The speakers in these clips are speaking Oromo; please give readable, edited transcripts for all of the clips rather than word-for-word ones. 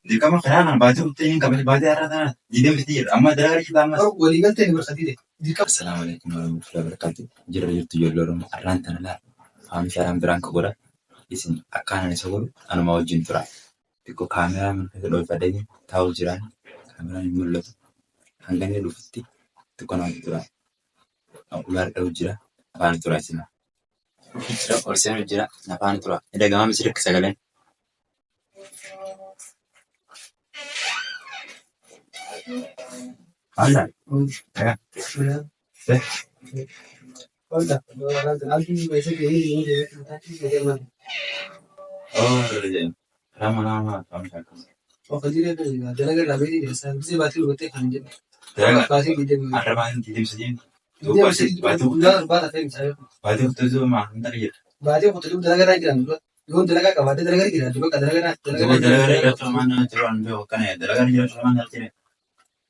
dirqama kanaan baatee dhuftee hin qabne baatee har'a tana diidamti jira amma dalagaa ishee taa'ammas. Walii galtee ni barsiisite. Assalaamu alaikum warahmatullahi wabarakatuh. Jirra jirtu ijoollee Oromoo har'aan tana laala. Faamii shaaraan biraan ka godha. Isin akkaan isa godhu anuma wajjin tura. Xiqqoo kaameraa mana dhoofadhanii taa'u jiraan kaameraan hin mul'atu. Hanga inni dhufutti xiqqoo namatti tura. Ular dha'u jira afaan tura isin. Ol seenu jira afaan tura. Edagamaa misiri akka sagaleen. Anda. Ya. Oh, lama-lama kamu cakap. Oh, kerja dia dalaga labedi dia. Saya batin betul kan dia. Dalaga pasti dia. Ada mana tidim saja. Dia mesti batin udah batin apa saya. Batin itu mah hendak dia. Batin itu dalaga lagi kan. Dulu dalaga kau batin dalaga lagi kan. Dulu dalaga lagi mana cuman dia kan ya. Dalaga dia cuman nanti.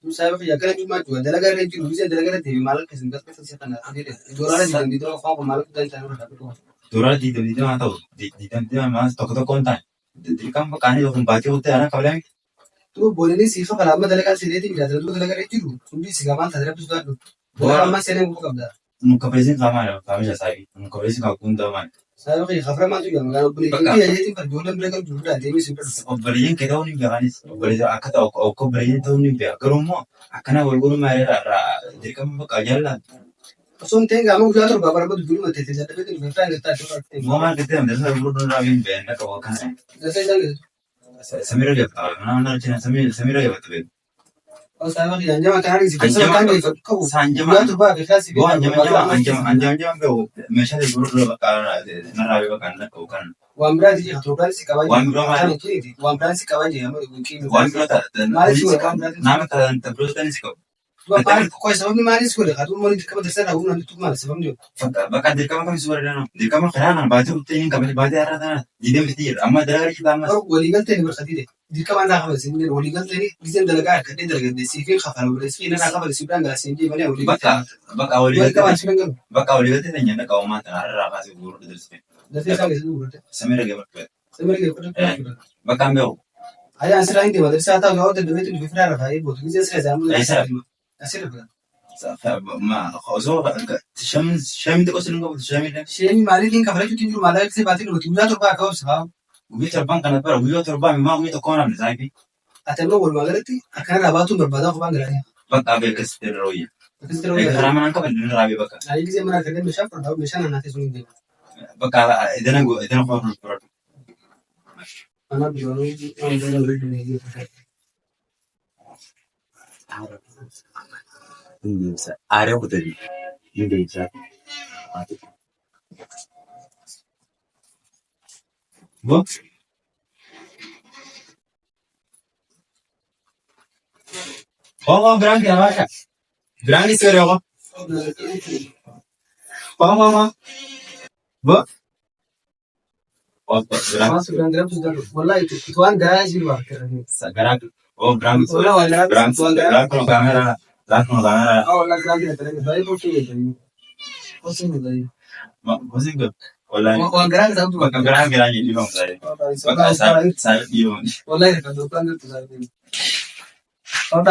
Saya pikir kalau cuma jual dalaga lagi bisa dalaga lagi malah kesenggak pasti kan ada. Jualan di itu kau malah dan saya dapat tu. Jualan di itu atau di itu mas toko kontan. Di kamu kan itu baca hotel anak kau lagi. Tu boleh ni sifat kalau apa dalaga sendiri tidak ada tu dalaga lagi tu. Sudah siapa tak ada tu sudah. Dalaga mas sendiri bukan dah. Muka presiden sama ya, kami jasa ini. Muka presiden kau pun dah mana. Saya pikir khafra macam yang kalau beli itu ya jadi perjualan mereka juga jadi simpan. Oh belinya kita orang ni jangan beli akak tahu aku belinya tahu ni biar. Kalau mau akaknya berguru mereka jadi kamu bekerja lah. Pasal tengah kamu jual tu berapa tu dulu mati tidak tapi tu berapa kita jual. Mau mana kita ambil saya berguru lagi biar nak kau kan. Saya jangan. Samira dia mana cina Samira dia betul. Oh saya pikir anjam kan hari sih. Anjam tu bah kita sih. Oh anjam kau macam tu berguru bakal narawi bakal nak kau kan. Wambra sih aturan sih kawan. Wambra mana? Wambra sih kawan je. Wambra tak. Nama tak terus kan sih kau. Bapak kau sebab ni mana sekolah? Kau mau di kamar dasar aku nanti tu mana sebab ni? Bakal di kamar kami suara dana. Di kamar kerana baca betul yang kami baca arah dana. Jadi mesti amma dalaga kita amma. Oh waligal tadi berkati deh. Di kamar nak apa sih? Ni waligal tadi bisa dalaga kerja dalaga deh. Sifir khafar boleh. Sifir nak apa sih? Bukan dah sifir mana waligal. Bakal waligal. Bakal waligal tadi nyanda kau mata arah apa sih guru dari sifir. Dari sana ke situ berarti. Samira ke berarti. Samira ke berarti. Bakal ambil. Ayah asal ini dia. Saya tahu kau tu duit itu fifra rafa. Ibu tu bisa saya jamu. Asal apa? Ma خازوق شام itu kau sering kau shami dah. Shami mari tinggal kalau itu tinggal malah saya batin lu tinggal tu kau sah. Ubi terbang kan apa? Ubi terbang memang ubi tu kau nak bersaing. Atau lu boleh magerti? Akan rabatu berbeda kau bangga. Bak abe keseteroya. Keseteroya. Kerana angka benar rabi bak. Hari ini saya mana kerja mesra pernah mesra nanti sunyi deh. Bak idana kau perlu. Anak jual ni orang jual ni. Ini saya ada apa tadi? Ini dia cak. Bu? Oh, berangkat apa? Berangkat sore apa? Mama. Bu? Oh, berangkat sudah. Wallahi itu tuan garaj di luar. Garaj. Oh, berangkat. Berangkat kalau kamera. Langsung kamera. Oh, lagi ada. Saya posting itu. Posting itu. Posting itu. Wallahi. Mau garaj tahu tu. Garaj di luar saya. Saya di luar. Wallahi kalau tuan itu saya. Oh,